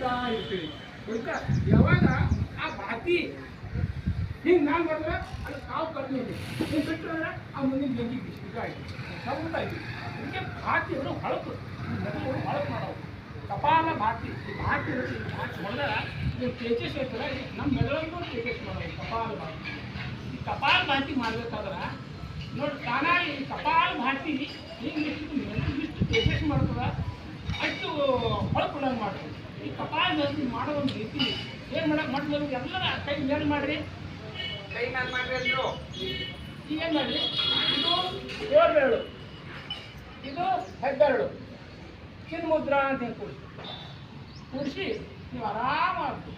ಬಿಡ್ತಾ ಇರ್ತೀವಿ. ಬಿಡ್ತಾ ಯಾವಾಗ ಆ ಬಾತಿ ಹಿಂಗೆ ನಾನು ಮಾಡಿದ್ರೆ ಅದು ಕಾವು ಕಡಿಮೆ ಇದೆ, ಹಿಂಗೆ ಬಿಟ್ಟರೆ ಆ ಮುಂದಿನ ಬೆಂಕಿ ಬಿಸಿಗಾಯ್ತು ಸೌಂಡ್ ಆಯ್ತು. ಇದಕ್ಕೆ ಬಾತಿಗಳು ಹೊಳಪು, ಮೆದುಳು ಹೊಳಪು ಮಾಡೋದು ಕಪಾಲ ಭಾತಿ. ಈ ಭಾತಿ ಇರುತ್ತೆ, ಈ ಭಾತಿ ಹೊಡೆದ್ರೆ ನೀವು ತೇಜಸ್ ಇರ್ತದೆ, ನಮ್ಮ ಮೆದುಳನ್ನು ತೇಜಸ್ ಮಾಡೋದು ಕಪಾಲ ಭಾತಿ. ಈ ಕಪಾಲ ಭಾತಿ ಮಾಡ್ಬೇಕಾದ್ರೆ ನೋಡಿ ತಾನಾಗಿ ಈ ಕಪಾಲ ಭಾತಿ ಹಿಂಗೆ ಇಷ್ಟು ತೇಜಸ್ ಮಾಡ್ತದೆ, ಅಷ್ಟು ಹೊಳಪುಡಂಗೆ ಮಾಡ್ತೀವಿ. ಈ ಕಪಾಲ ಭಾತಿ ಮಾಡೋ ಒಂದು ರೀತಿ ಏನು ಮಾಡಕ್ಕೆ ಮೊದಲು ಎಲ್ಲರ ಕೈ ಮೇಲೆ ಮಾಡಿರಿ, ಕೈ ಮೇಲೆ ಮಾಡಿರಿ ಅಂದರು. ಈಗ ಏನು ಮಾಡಿರಿ, ಇದು ಏಳು, ಇದು ಹೆಬ್ಬೆರಳು ಚಿನ್ಮುದ್ರಾ ಅಂತ ಹೇಳಿ ಕೂಡಿಸಿ ನೀವು ಆರಾಮಾಗ್ತದೆ.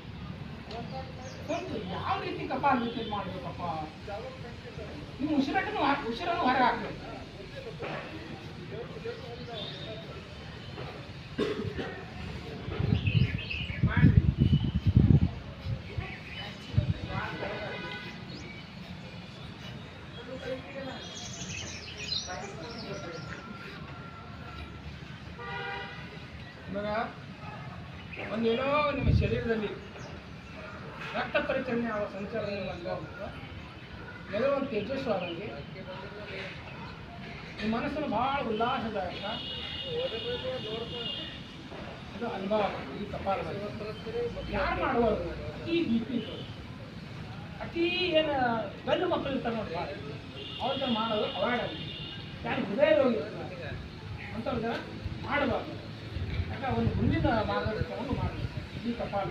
ಸ್ವಲ್ಪ ಯಾವ ರೀತಿ ಕಪಾಲ ರೀತಿ ಮಾಡಬೇಕಪ್ಪ, ನೀವು ಉಸಿರನ್ನು ಹೊರಗೆ ಹಾಕ್ಬೇಕು. ಇವಾಗ ಒಂದೇನೋ ನಿಮ್ಮ ಶರೀರದಲ್ಲಿ ರಕ್ತ ಪರಿಚಲನೆ ಆಗುವ ಸಂಚಾರ ಮಂದಾಗುತ್ತೆ, ಏನೋ ಒಂದು ತೇಜಸ್ವಾದಂಗೆ ನಿಮ್ಮ ಮನಸ್ಸನ್ನು ಭಾಳ ಉಲ್ಲಾಸದಾಯಕ ಇದು ಅನುಭವ. ಈ ಕಪಾಲ ಯಾರು ಮಾಡುವುದು ಅತಿ ಬಿ ಪಿ ಅತಿ ಏನು ಗಂಡು ಮಕ್ಕಳು ಇರ್ತಾರೆ ನೋಡಿ, ಅವ್ರ ಮಾಡೋದು ಅವಾಯ್ಡ್ ಆಗುತ್ತೆ. ಯಾರು ಹೃದಯ ರೋಗಿ ಇರ್ತಾರೆ ಅಂಥವ್ರ ಮಾಡಬಾರ್ದು. ಯಾಕೆ ಒಂದು ಮುಂದಿನ ಮಾರ್ಗದಲ್ಲಿ ತಗೊಂಡು ಮಾಡಬೇಕು ಈ ಕಪಾಲ.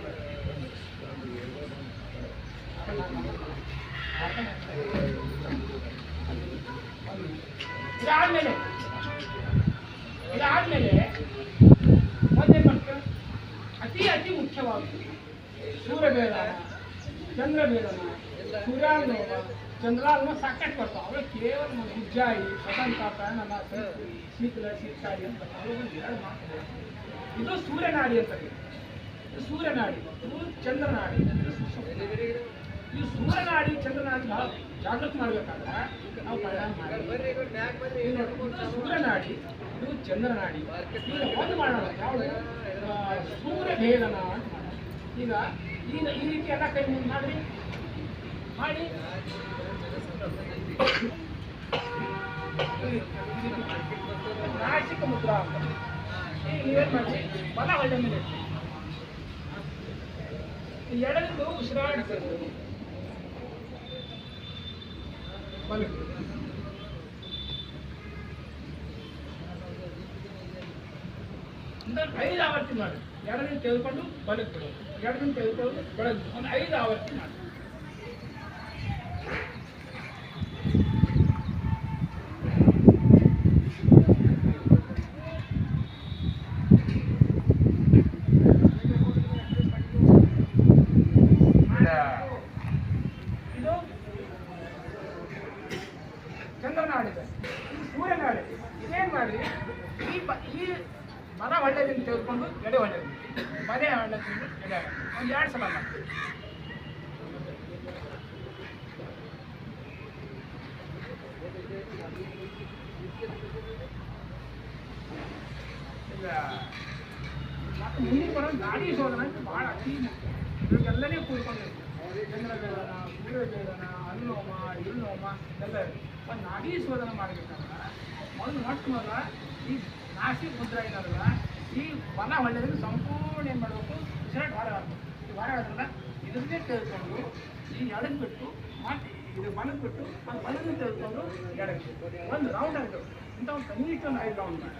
ಇದಾದ್ಮೇಲೆ ಒಂದೇನು ಮಾಡ್ತಾರೆ, ಅತಿ ಮುಖ್ಯವಾಗುತ್ತೆ ಸೂರ್ಯಭೇದನ, ಚಂದ್ರಭೇದನ, ಸೂರ್ಯಾನುಭವ, ಚಂದ್ರಾನುಭವ ಸಾಕಷ್ಟು ಬರ್ತಾವೆ. ಅವೇ ಕೇವಲ ಉಜ್ಜಾಯಿ, ಸ್ವತಂತ್ರ, ನಮ್ಮ ಶೀತಕಾರಿ ಅಂತ ಎರಡು ಮಾಡ್ತಾರೆ. ಇದು ಸೂರ್ಯನಾಡಿ ಅಂತ, ಇದು ಸೂರ್ಯನಾಡಿ, ಇದು ಚಂದ್ರನಾಡಿ. ಈ ಸೂರ್ಯನಾಡಿ ಚಂದ್ರನಾಡಿ ಭಾಳ ಜಾಗೃತಿ ಮಾಡಬೇಕಾದ್ರೆ ನಾವು ಪರಿಣಾಮ ಮಾಡಿ. ಸೂರ್ಯನಾಡಿ, ಇದು ಚಂದ್ರನಾಡಿ. ಈಗ ಒಂದು ಮಾಡೋಣ ಯಾವುದು ಸೂರ್ಯಭೇದನ ಅಂತ ಮಾಡೋಣ. ಈಗ ಈ ರೀತಿ ಎಲ್ಲ ಕೈ ಮುಂದೆ ಮಾಡಿ ನಾಸಿಕ ಮುದ್ರಾ ಅಂತ. ಈಗ ನೀವೇನು ಮಾಡಿ ಬಲ ಹೊಳ್ಳೆ ಮೇಲೆ ಎಡದಿಂದ ಉಸಿರಾಡ್ತದೆ, ಬಲಕ್ಕೆ ಒಂದು 5 ಆವರ್ತಿ ಮಾಡಿ. ಎಡದಿಂದ ತೆಗೆದುಕೊಂಡು ಬಲಕ್ಕೆ ಬಿಡೋದು, ಎಡದಿಂದ ತೆಗೆದುಕೊಂಡು ಬೆಳಗ್ಗೆ ಒಂದು 5 ಆವರ್ತಿ ಮಾಡಿ. ಇದು ಚಂದ್ರನಾಡಿದೆ, ಇದು ಸೂರ್ಯನಾಡಿ. ಇದೇನು ಮಾಡಿ ಈ ಬಲ ಹೊಳ್ಳೆದಿಂದ ತೆಗೆದುಕೊಂಡು ಎಡೆ ಹೊಳ್ಳೆದಿಂದ, ಬಲೆ ಹೊಳ್ಳೆದಿಂದ ಎಡೆ ಒಂದು 2 ಸಲ ಮಾಡ್ತೀವಿ. ಈಗ ಮತ್ತು ಮುಂದಿನ ಬರೋದು ಗಾಡಿ ಶೋಧನ ಅಂತ ಭಾಳ ಅತಿ ಮುಖ್ಯ. ಇವಾಗೆಲ್ಲನೇ ಕೂಡ್ಕೊಂಡಿರ್ತೀವಿ, ಚಂದ್ರಭೇದನ, ಸೂರ್ಯಭೇದನ, ಅನುಲೋಮ, ಇಳುಲೋಮ ಎಲ್ಲ ಒಂದು ನಾಡಿ ಶೋಧನ ಮಾಡಬೇಕಂದ್ರೆ ಮೊದಲ ಈ ನಾಸಿಕ ಮುದ್ರಾ ಏನಾರಲ್ಲ, ಈ ಬಲ ಹೊಳ್ಳೆದಿಂದ ಸಂಪೂರ್ಣ ಏನು ಮಾಡಬೇಕು, ಉಸಿರಾಟ ಹೊರ ಹಾಕಬೇಕು. ಈ ಹೊರ ಆದ್ರಲ್ಲ ಇದನ್ನೇ ತೆಗೆದುಕೊಂಡು ಈ ಎಡಕ್ಕೆ ಬಿಟ್ಟು ಮತ್ತು ಇದು ಬಲಕ್ಕೆ ಬಿಟ್ಟು ಅದು ಬಲದಿಂದ ತೆಗೆದುಕೊಂಡು ಎಡಕ್ಕೆ ಒಂದು ರೌಂಡ್ ಆಗಬೇಕು. ಇಂಥ ಒಂದು ಕನಿಷ್ಠ ಒಂದು 5 ರೌಂಡ್ ಮಾಡಿ.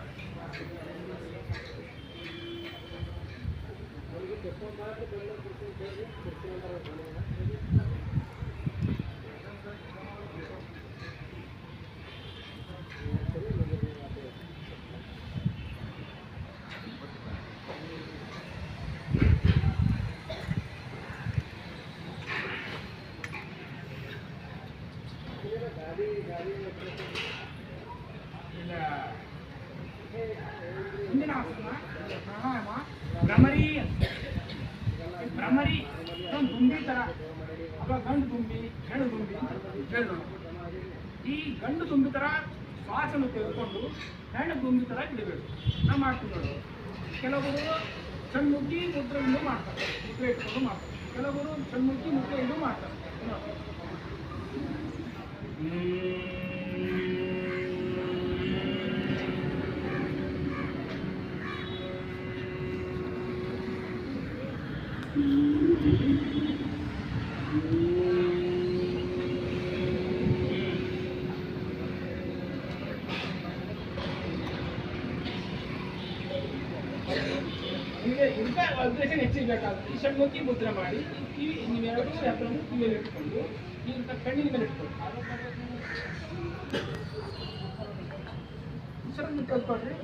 ಮುಂದಿನ ಆಸನ ಪ್ರಾಣಾಯಾಮ ಭ್ರಮರಿ ಅಂತ. ಭ್ರಮರಿ ಒಂದು ದುಂಬಿ ಥರ, ಅಥವಾ ಗಂಡು ದುಂಬಿ, ಹೆಣ್ಣು ದುಂಬಿ ಹೇಳೋಣ. ಈ ಗಂಡು ದುಂಬಿ ಥರ ಶ್ವಾಸನ ತೆಗೆದುಕೊಂಡು ಹೆಣ್ಣು ದುಂಬಿ ಥರ ಇಡಬೇಕು. ನಾವು ಮಾಡ್ತೀವಿ ನೋಡಿ. ಕೆಲವರು ಷಣ್ಮುಖಿ ಮುದ್ರೆಯನ್ನು ಮಾಡ್ತಾರೆ, ಮುದ್ರೆ ಇಟ್ಕೊಂಡು ಮಾಡ್ತಾರೆ. ಕೆಲವರು ಷಣ್ಮುಖಿ ಮುದ್ರೆ ಇದು ಮಾಡ್ತಾರೆ. ನಿಮಗೆ ಇಂಥ ವೈಬ್ರೇಷನ್ ಹೆಚ್ಚಿರಬೇಕಾಗುತ್ತೆ. ಈ ಷಣ್ಮುಖಿ ಮುದ್ರೆ ಮಾಡಿ ಕಿವಿ ನೀವೆರಡೂ ಹೆಬ್ಬೆರಳು ಕಿವಿಯಲ್ಲಿ ಇಟ್ಕೊಂಡು ಇಂಥ ಕಣ್ಣಿನ ಮೇಲೆ ಇಟ್ಕೊಂಡು ಸ್ವಲ್ಪ ಕಲ್ತ್ಕೊಳ್ರಿ.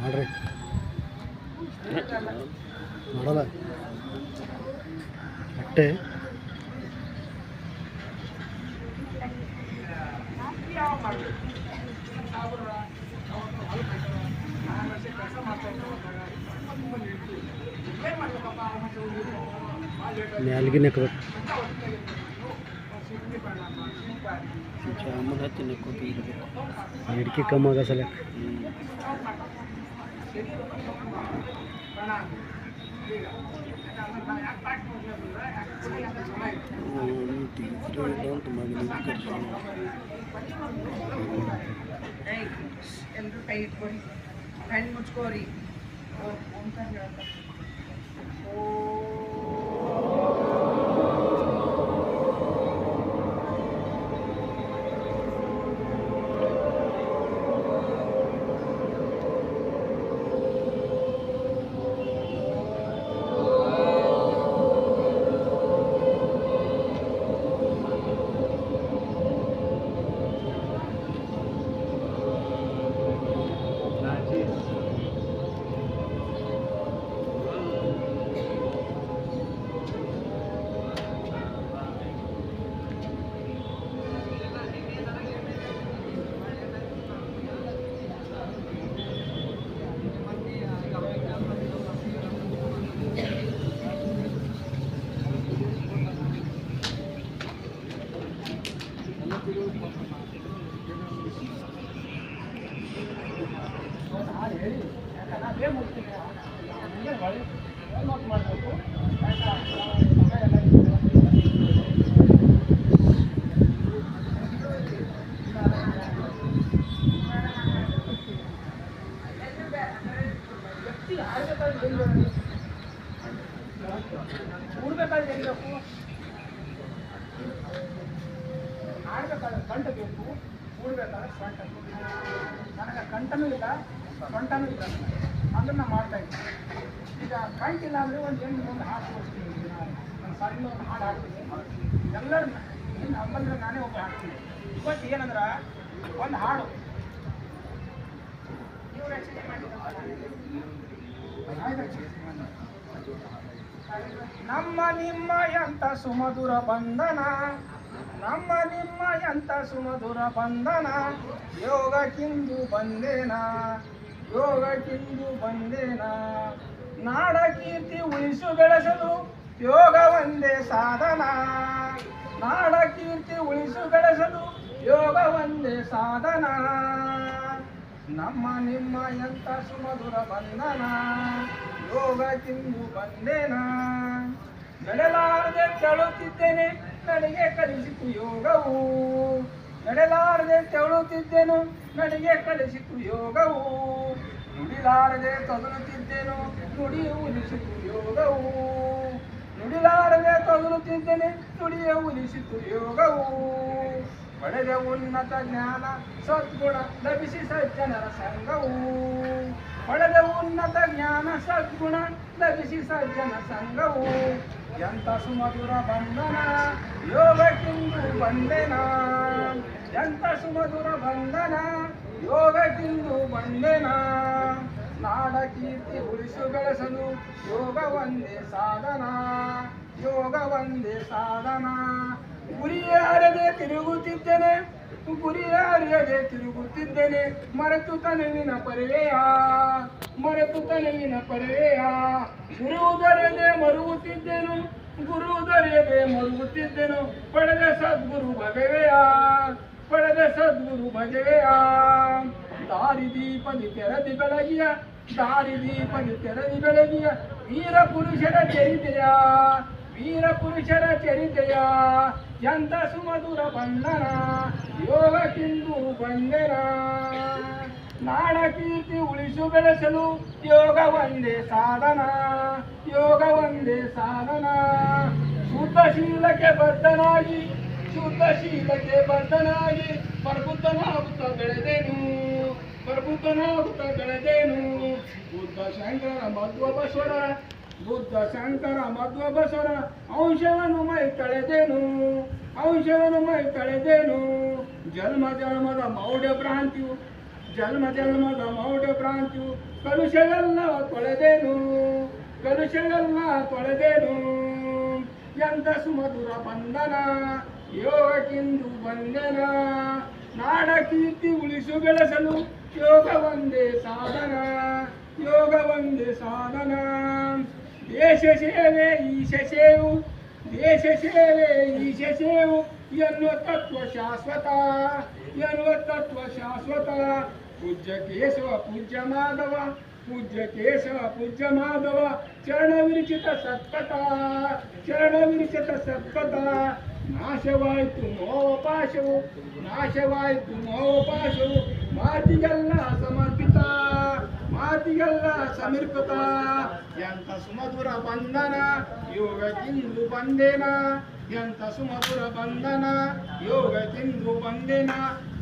ಮಾಡ್ರಿ ಮಾಡಲ್ಲ ಅಟ್ಟೆ ನ್ಯಾಲ್ಗಿ ನೆಕ್ಬೇಕು ಜಾಮೂನ್ ಹತ್ತಿ ನೆಕ್ಕೋದು ಇರಬೇಕು ಹಿಡ್ಕಿ ಕಮ್ಮಿ ಆಗ ಸಲ ಎಲ್ಲರೂ ಕೈ ಇಟ್ಕೊರಿ, ಕಣ್ಣು ಮುಚ್ಕೋರಿ. ಗಂಟು ಬೇಕು, ಕೂಡಬೇಕಾದ್ರೆ ಸ್ವಂಟ. ನನಗೆ ಕಂಠನೂ ಇಲ್ಲ, ಸ್ವಂಟನೂ ಇಲ್ಲ, ಅದನ್ನು ಮಾಡ್ತಾ ಇದ್ದೀನಿ. ಈಗ ಕಂಟಿಲ್ಲ ಅಂದರೆ ಒಂದು ಒಂದು ಹಾಡು ತೋರಿಸ್ತೀನಿ. ನಾನು ಸಣ್ಣ ಒಂದು ಹಾಡು ಹಾಡ್ತೀನಿ, ಎಲ್ಲರೂ ಇನ್ನು ಅಮ್ಮಂದ್ರೆ ನಾನೇ ಒಬ್ಬ ಹಾಡ್ತೀನಿ. ಇವತ್ತು ಏನಂದ್ರೆ ಒಂದು ಹಾಡು ನೀವು ರಚನೆ ನಮ್ಮ ನಿಮ್ಮ ಎಂತ ಸುಮಧುರ ಬಂಧನ, ನಮ್ಮ ನಿಮ್ಮ ಎಂತ ಸುಮಧುರ ಬಂಧನ, ಯೋಗಕ್ಕಿಂದು ಬಂದೇನ, ಯೋಗಕ್ಕಿಂದು ಬಂದೇನ, ನಾಡ ಕೀರ್ತಿ ಉಳಿಸು ಬೆಳೆಸಲು ಯೋಗ ಒಂದೇ ಸಾಧನ, ನಾಡ ಕೀರ್ತಿ ಉಳಿಸು ಬೆಳೆಸಲು ಯೋಗ ಒಂದೇ ಸಾಧನ ನಮ್ಮ ನಿಮ್ಮ ಎಂತ ಸುಮಧುರ ಬಂಧನ ಯೋಗಕ್ಕಿಂದು ಬಂದೇನ ನಡೆಲಾರದೆ ತೆಳುತ್ತಿದ್ದೇನೆ ನನಗೆ ಕಲಿಸಿತು ಯೋಗವು ನಡೆಲಾರದೆ ತೆಳುತ್ತಿದ್ದೇನು ನನಗೆ ಕಲಿಸಿತು ಯೋಗವು ನುಡಿಲಾರದೆ ತೊದಲುತ್ತಿದ್ದೇನು ನುಡಿಯು ಉಳಿಸಿತು ಯೋಗವು ನುಡಿಲಾರದೆ ತೊದಲುತ್ತಿದ್ದೇನೆ ನುಡಿಯ ಉಳಿಸಿತು ಯೋಗವು ಪಡೆದ ಉನ್ನತ ಜ್ಞಾನ ಸದ್ಗುಣ ಲಭಿಸಿ ಸಜ್ಜನರ ಸಂಘವು ಪಡೆದ ಉನ್ನತ ಜ್ಞಾನ ಸದ್ಗುಣ ಲಭಿಸಿ ಸಜ್ಜನ ಸಂಘವು ಎಂತ ಸುಮಧುರ ಬಂಧನ ಯೋಗಕ್ಕಿಂದು ಬಂಧನ ಎಂತ ಸುಮಧುರ ಬಂಧನ ಯೋಗಕ್ಕಿಂದು ಬಂಧನ ನಾಡ ಕೀರ್ತಿ ಉಳಿಸು ಬೆಳೆಸಲು ಯೋಗ ಒಂದೇ ಸಾಧನ ಯೋಗ ಒಂದೇ ಸಾಧನ ಗುರಿಯಾರದೆ ತಿರುಗುತ್ತಿದ್ದೇನೆ ಗುರಿಯಾರದೆ ತಿರುಗುತ್ತಿದ್ದೇನೆ ಮರೆತು ತನವಿನ ಪರಿವೆಯ ಮರೆತು ತನವಿನ ಪರಿವೆಯ ಗುರು ದೊರೆಯದೆ ಮರುಗುತ್ತಿದ್ದೆನು ಗುರು ದೊರೆಯದೆ ಮರುಗುತ್ತಿದ್ದೆನು ಪಡೆದ ಸದ್ಗುರು ಭಗವೆಯ ಪಡೆದ ಸದ್ಗುರು ಭಗವೆಯ ದಾರಿದೀಪದಿ ತೆರದಿ ಬೆಳಗಿಯ ದಾರಿದೀಪದಿ ತೆರದಿ ಬೆಳಗಿಯ ವೀರ ಪುರುಷರ ಚರಿತೆಯ ವೀರ ಪುರುಷರ ಚರಿತೆಯ ಎಂತ ಸುಮಧುರ ಬಂಧನ ಯೋಗಕ್ಕಿಂದು ಬಂಧನ ನಾಡ ಕೀರ್ತಿ ಉಳಿಸು ಬೆಳೆಸಲು ಯೋಗ ಒಂದೇ ಸಾಧನ ಯೋಗ ಒಂದೇ ಸಾಧನ ಶುದ್ಧಶೀಲಕ್ಕೆ ಬದ್ಧನಾಗಿ ಶುದ್ಧಶೀಲಕ್ಕೆ ಬದ್ಧನಾಗಿ ಪ್ರಬುದ್ಧನಾಗುತ್ತಾ ಬೆಳೆದೇನು ಪ್ರಬುದ್ಧನಾಗುತ್ತಾ ಬೆಳೆದೇನು ಬುದ್ಧ ಶಂಕರ ಮಧ್ವಬಸವರ ಬುದ್ಧ ಶಂಕರ ಮಧ್ವಬಸವರ ಅಂಶವನ್ನು ಮೈ ತಳೆದೇನು ಅಂಶವನ್ನು ಮೈ ತಳೆದೇನು ಜನ್ಮ ಜನ್ಮದ ಮೌಢ್ಯ ಭ್ರಾಂತಿಯು ಜನ್ಮ ಜನ್ಮದ ಮೌಢ್ಯ ಭ್ರಾಂತಿಯು ಕಲುಷವೆಲ್ಲ ತೊಳೆದೇನು ಕಲುಷವೆಲ್ಲ ತೊಳೆದೇನು ಎಂತ ಸುಮಧುರ ಬಂಧನ ಯೋಗಕ್ಕಿಂದು ಬಂಧನ ನಾಡ ಕೀರ್ತಿ ಉಳಿಸು ಬೆಳೆಸಲು ಯೋಗ ಒಂದೇ ಸಾಧನ ಯೋಗ ಒಂದೇ ಸಾಧನ ದೇಶ ಸೇವೆ ಈಶ ಸೇವು ದೇಶ ಸೇವೆ ಈಶ ಸೇವು ಎನ್ನುವ ತತ್ವ ಶಾಶ್ವತ ಎನ್ನುವ ತತ್ವ ಶಾಶ್ವತ ಪೂಜ್ಯ ಕೇಶವ ಪೂಜ್ಯ ಮಾಧವ ಪೂಜ್ಯ ಕೇಶವ ಪೂಜ್ಯ ಮಾಧವ ಚರಣ ವಿರಚಿತ ಸತ್ಪಥ ಚರಣ ವಿರಚಿತ ಸತ್ಪಥ ನಾಶವಾಯಿತು ನೋವಪಾಶವು ನಾಶವಾಯಿತು ನೋವಪಾಶವು ಮಾತಿಗೆಲ್ಲ ಸಮರ್ಪಿತ ಮಾತಿಗೆಲ್ಲ ಸಮರ್ಪಿತ ಎಂತ ಸುಮಧುರ ಬಂಧನ ಯೋಗಕ್ಕಿಂದು ಬಂದೇನ ಎಂತ ಸುಮಧುರ ಬಂಧನ ಯೋಗಕ್ಕಿಂದು ಬಂದೇನ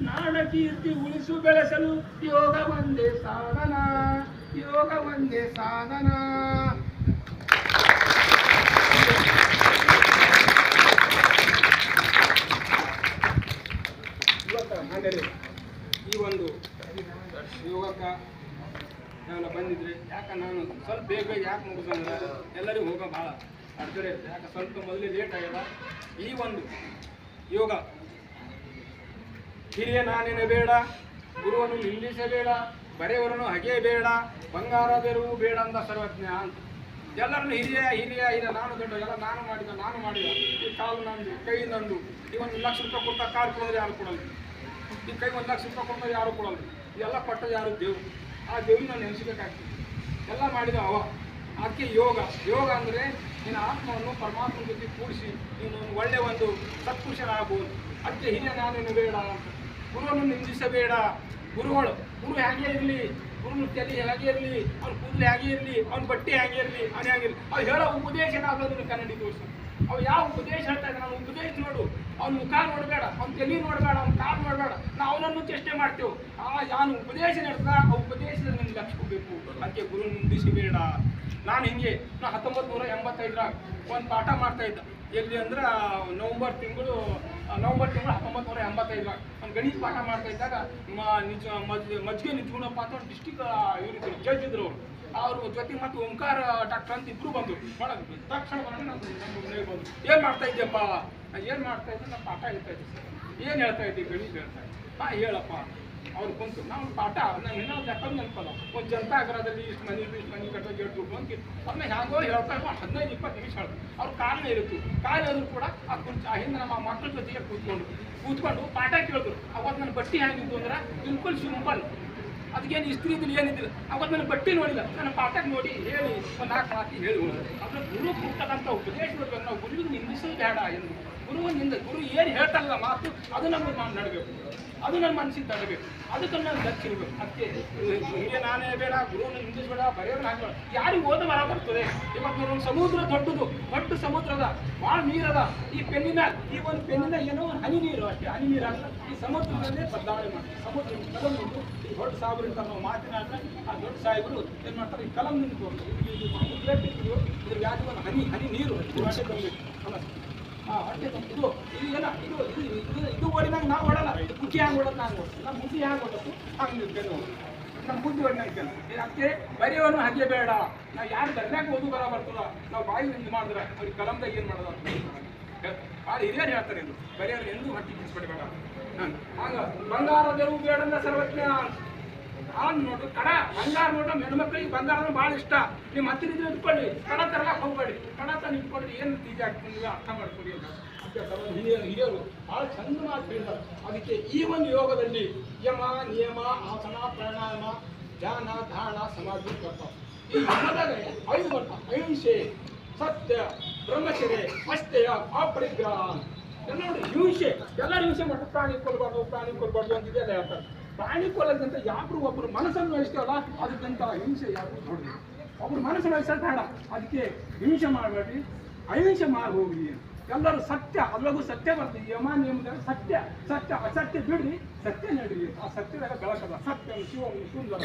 ನಾಡ ಕೀರ್ತಿ ಉಳಿಸು ಬೆಳೆಸಲು ಯೋಗ ಒಂದೇ ಸಾಧನ ಯೋಗ ಒಂದೇ ಸಾಧನ ಅಂದರೆ ಈ ಒಂದು ಯೋಗಕ್ಕೆ ನಾವೆಲ್ಲ ಬಂದಿದ್ರೆ ಯಾಕೆ ನಾನು ಸ್ವಲ್ಪ ಬೇಗ ಯಾಕೆ ಮುಗಿಸಂದ್ರೆ ಎಲ್ಲರಿಗೂ ಹೋಗೋ ಭಾಳ ಅಡ್ತಾರೆ ಯಾಕೆ ಸ್ವಲ್ಪ ಮೊದಲೇ ಲೇಟ್ ಆಗ್ಯದ ಈ ಒಂದು ಯೋಗ ಹಿರಿಯ ನಾನೇನು ಬೇಡ ಗುರುವನ್ನು ನಿಂದಿಸಬೇಡ ಬರೆಯವರನ್ನು ಹಗೆಯಬೇಡ ಬಂಗಾರ ಬೆರವು ಬೇಡ ಅಂತ ಸರ್ವಜ್ಞ ಅಂತ ಎಲ್ಲರನ್ನು ಹಿರಿಯ ಹಿರಿಯ ಹಿರಿಯ ನಾನು ದೊಡ್ಡ ಎಲ್ಲ ನಾನು ಮಾಡಿದ ಈ ಕಾಲು ನಂದು ಕೈ ನಂದು ಈ 1 ಲಕ್ಷ ರೂಪಾಯಿ ಕೊಡ್ತಾ ಕಾಲು ಕೊಡೋದು ಯಾರು ಕೊಡಲ್ಲ ಈ ಕೈ 1 ಲಕ್ಷ ರೂಪಾಯಿ ಕೊಟ್ಟರೆ ಯಾರು ಕೊಡಲ್ಲ ಇದೆಲ್ಲ ಪಟ್ಟದ ಯಾರು ದೇವ್ರು ಆ ದೇವ್ರನ್ನ ನಾವು ನೆನೆಸ್ಬೇಕಾಗ್ತದೆ ಎಲ್ಲ ಮಾಡಿದ ಅವ ಅದಕ್ಕೆ ಯೋಗ ಯೋಗ ಅಂದರೆ ನಿನ್ನ ಆತ್ಮವನ್ನು ಪರಮಾತ್ಮನ ಜೊತೆ ಕೂಡಿಸಿ ನೀನು ಒಳ್ಳೆಯ ಒಂದು ಸತ್ಪುರುಷನಾಗಬಹುದು ಅದಕ್ಕೆ ಹಿರಿಯ ನಾನೇನು ಬೇಡ ಅಂತ ಗುರುವನ್ನು ನಿಂದಿಸಬೇಡ ಗುರುಗಳು ಗುರು ಹೇಗೆ ಇರಲಿ ಗುರುನ ತಲೆ ಹೇಗೆ ಇರಲಿ ಅವ್ನ ಕೂದಲು ಹೇಗೆ ಇರಲಿ ಅವ್ನ ಬಟ್ಟೆ ಹೇಗೆ ಇರಲಿ ಅವ್ನು ಹೇಗಿರಲಿ ಅವ್ರು ಹೇಳೋ ಉಪದೇಶ ಆಗೋದನ್ನು ಕನ್ನಡಿ ತೋರಿಸು ಅವು ಯಾವ ಉಪದೇಶ ಹೇಳ್ತಾ ಇದ್ದಾರೆ ನಾವು ಉಪದೇಶ ನೋಡು ಅವ್ನ ಮುಖ ನೋಡಬೇಡ ಅವ್ನ ತಲೆ ನೋಡಬೇಡ ಅವ್ನ ಕಾಲು ನೋಡಬೇಡ ನಾವು ಅವನನ್ನು ಚೇಷ್ಟೆ ಮಾಡ್ತೇವೆ ಯಾನು ಉಪದೇಶ ನಡೆದ ಆ ಉಪದೇಶದ ನಿಮ್ಗೆ ಲಕ್ಷಬೇಕು ಅದಕ್ಕೆ ಗುರು ನಿಂದಿಸಬೇಡ ನಾನು ಹಿಂಗೆ ನಾ 1985ರಾಗ ಒಂದು ಪಾಠ ಮಾಡ್ತಾ ಇದ್ದ ಎಲ್ಲಿ ಅಂದ್ರೆ ನವಂಬರ್ ತಿಂಗಳು 1985ರಾಗ ಒಂದು ಗಣಿತ ಪಾಠ ಮಾಡ್ತಾ ಇದ್ದಾಗ ಮಜ್ಜಿಗೆ ನಿಂತ್ಕೊಂಡಪ್ಪ ಅಂತ ಒಂದು ಡಿಸ್ಟಿಕ್ ಇವರಿದ್ರು ಜಡ್ಜ್ ಇದ್ರು ಅವರು ಜೊತೆ ಮತ್ತು ಓಂಕಾರ ಡಾಕ್ಟರ್ ಅಂತ ಇಬ್ರು ಬಂದರು ಮಾಡೋದು ತಕ್ಷಣ ಬಂದು ಏನು ಮಾಡ್ತಾ ಇದ್ದೆಪ್ಪ ಏನು ಮಾಡ್ತಾ ಇದ್ದೆ ನಾನು ಪಾಠ ಹೇಳ್ತಾ ಇದ್ದೆ ಏನು ಹೇಳ್ತಾ ಇದ್ದೆ ಗಣಿತ ಹೇಳ್ತಾ ಇದ್ದೆ ಹೇಳಪ್ಪ ಅವ್ರು ಕುಂತು ನಾವು ಪಾಠ ನಾನು ಏನೋ ಯಾಕಂದ್ರೆ ನೆನಪಲ್ಲ ಒಂದು ಜನತಾಗ್ರಹದಲ್ಲಿ ಇಷ್ಟು ಮನೆ ಕಟ್ಟೋ ಗೇಟ್ ದುಡ್ಡು ಅಂತ ಅದನ್ನ ಹೇಗೋ ಹೇಳ್ತಾ 15-20 ನಿಮಿಷ ಹೇಳ್ತಾರೆ ಅವ್ರ ಕಾರಣ ಇರುತ್ತೆ ಕಾರಣ ಆದರೂ ಕೂಡ ಆ ಕುರ್ಚಿ ಹಿಂದೆ ನಮ್ಮ ಮಕ್ಕಳ ಜೊತೆಗೆ ಕೂತ್ಕೊಂಡು ಪಾಠ ಕೇಳಿದ್ರು ಅವತ್ತು ನನ್ನ ಬಟ್ಟೆ ಹೇಗಿತ್ತು ಅಂದ್ರೆ ಬಿಲ್ಕುಲ್ ಸಿಂಪಲ್ ಅದಕ್ಕೇನು ಇಸ್ತ್ರಿ ಇದ್ದಿಲ್ಲ ಏನಿದ್ದಿಲ್ಲ ಅವತ್ತು ನನ್ನ ಬಟ್ಟೆ ನೋಡಿಲ್ಲ ನನ್ನ ಪಾಠಕ್ಕೆ ನೋಡಿ ಹೇಳಿ ಒಂದು ನಾಲ್ಕು ಹಾಕಿ ಹೇಳಿ ಅದ್ರ ಗುರು ಕೊಡ್ತಕ್ಕಂಥ ಉಪದೇಶ ಇರ್ಬೇಕು ನಾವು ಗುರುವಿಗೆ ನಿಂದಿಸೋದು ಬೇಡ ಎಂದು ಗುರು ಏನು ಹೇಳ್ತಾರಲ್ಲ ಮಾತು ಅದು ನಮಗೆ ನಾವು ನಡಬೇಕು ಅದು ನನ್ನ ಮನಸ್ಸಿಗೆ ತಡಬೇಕು ಅದಕ್ಕೆ ನಾನು ದಚ್ಚಿರ್ಬೇಕು ಅದಕ್ಕೆ ಹಿರಿಯ ನಾನೇ ಬೇಡ ಗುರುವನ್ನು ನಿಂದಿಸಬೇಡ ಬರೆಯೋದು ಹಾಕಬೇಡ ಯಾರಿಗೆ ಓದ ಬರ ಬರ್ತದೆ ಇವತ್ತು ಒಂದು ಸಮುದ್ರ ದೊಡ್ಡ ಸಮುದ್ರ ಅದ ಭಾಳ ನೀರದ ಈ ಪೆನ್ನಿನ ಈ ಒಂದು ಪೆನ್ನಿನ ಏನೋ ಒಂದು ಹನಿ ನೀರು ಅಷ್ಟೇ ಹನಿ ನೀರು ಅಲ್ಲ ಈ ಸಮುದ್ರದಲ್ಲೇ ಬದಲಾವಣೆ ಮಾಡ್ತೀವಿ ಸಮುದ್ರ ಕಲಂ ನಿಂತು ಈ ದೊಡ್ಡ ಸಾಹೇಬರು ಇರ್ತಾರೆ ನಾವು ಮಾತನಾಡಿದ ಆ ದೊಡ್ಡ ಸಾಹೇಬರು ಏನು ಮಾಡ್ತಾರೆ ಈ ಕಲಂ ನಿಂತು ಇದ್ರ ವ್ಯಾಧಿ ಒಂದು ಹನಿ ನೀರು ಹೊಟ್ಟೆ ತುಂಬಬೇಕು ಹೊಟ್ಟೆ ಇದು ಏನ ಇದು ಓಡಿನಾಗ ನಾವು ಓಡಲ್ಲ ಕುಕ್ಕಿ ಹ್ಯಾಂಗೆ ಓಡೋದು ನಾನು ಓಡಿಸಿ ನಮ್ಮ ಬುದ್ಧಿ ಹ್ಯಾಂಗೆ ಓಡೋದು ಹಂಗೆ ನಿಲ್ತೇನೆ ನಮ್ಮ ಬುದ್ಧಿ ಓಡಿನಾಗ ಅದಕ್ಕೆ ಬರೆಯೋನು ಹಾಗೆ ಬೇಡ ನಾವು ಯಾರು ಬರ್ಯಾಕ ಓದು ಬರ ಬರ್ತದ ನಾವು ಬಾಯಿ ಇದು ಮಾಡಿದ್ರೆ ಅವ್ರಿಗೆ ಕಲಂದಾಗ ಏನು ಮಾಡೋದು ಭಾಳ ಹಿರಿಯರು ಹೇಳ್ತಾರೆ ಇದು ಬರೆಯೋರು ಎಂದೂ ಹೊಟ್ಟೆ ಕಿಸ್ಬಿಡ್ಬೇಡ ಹಂಗ ಬಂಗಾರದೇವು ಬೇಡಂದ ಸರ್ವಜ್ಞ ನೋಡ್ರಿ ಕಡ ಬಂಗಾರ ನೋಡ್ರಿ ಹೆಣ್ಮಕ್ಳಿಗೆ ಬಂಗಾರ ಭಾಳ ಇಷ್ಟ ನಿಮ್ಮ ಹತ್ತಿರ ಇದ್ರೆ ಇಟ್ಕೊಳ್ಳಿ ಕಡ ತರಲಾಕ ಹೋಗ್ಬೇಡಿ ಕಡ ತಂದು ಇಟ್ಕೊಂಡ್ರಿ ಏನು ತೀಜಿ ಆಗ್ತದೆ ಅರ್ಥ ಮಾಡ್ಕೊಳ್ಳಿ ಹಿರಿಯರು ಭಾಳ ಚಂದ ಮಾತು ಹೇಳಿದ್ದಾರೆ ಅದಕ್ಕೆ ಈ ಒಂದು ಯೋಗದಲ್ಲಿ ಯಮ ನಿಯಮ ಆಸನ ಪ್ರಾಣಾಯಾಮ ಧ್ಯಾನ ಧಾರಣ ಸಮಾಧಿ ಬರ್ತಾವ ಈ ಯಮದಾಗ 5 ಬರ್ತಾವ ಅಹಿಂಸೆ ಸತ್ಯ ಬ್ರಹ್ಮಚರ್ಯ ಅಷ್ಟೇಯ ಅಪರಿಗ್ರಹ ಎಲ್ಲ ನೋಡಿ ಹಿಂಸೆ ಎಲ್ಲರೂ ಹಿಂಸೆ ಮಾಡ್ತಾರೆ ಪ್ರಾಣಿ ಕೊಲ್ಬಾರ್ದು ಅಂತಿದೆ ಎಲ್ಲ ಹೇಳ್ತಾರೆ ಪ್ರಾಣಿ ಕೊಲ್ಲೋದಂತ ಯಾರು ಒಬ್ಬರು ಮನಸ್ಸನ್ನು ವಹಿಸ್ತೇವಲ್ಲ ಅದಕ್ಕಿಂತ ಹಿಂಸೆ ಯಾರು ನೋಡ್ರಿ ಒಬ್ರು ಮನಸ್ಸು ವಹಿಸೋದು ಬೇಡ ಅದಕ್ಕೆ ಹಿಂಸೆ ಮಾಡಬೇಡಿ ಅಹಿಂಸೆ ಮಾಡಿ ಹೋಗ್ರಿ ಎಲ್ಲರೂ ಸತ್ಯ ಅಲ್ಲಗೂ ಸತ್ಯ ಬರ್ತದೆ ಯಮ ನಿಯಮದಾಗ ಸತ್ಯ ಅಸತ್ಯ ಬಿಡ್ರಿ ಸತ್ಯ ನಡ್ರಿ ಆ ಸತ್ಯದಾಗ ಬೆಳಕದ ಸತ್ಯ ಶಿವ ಸುಂದರ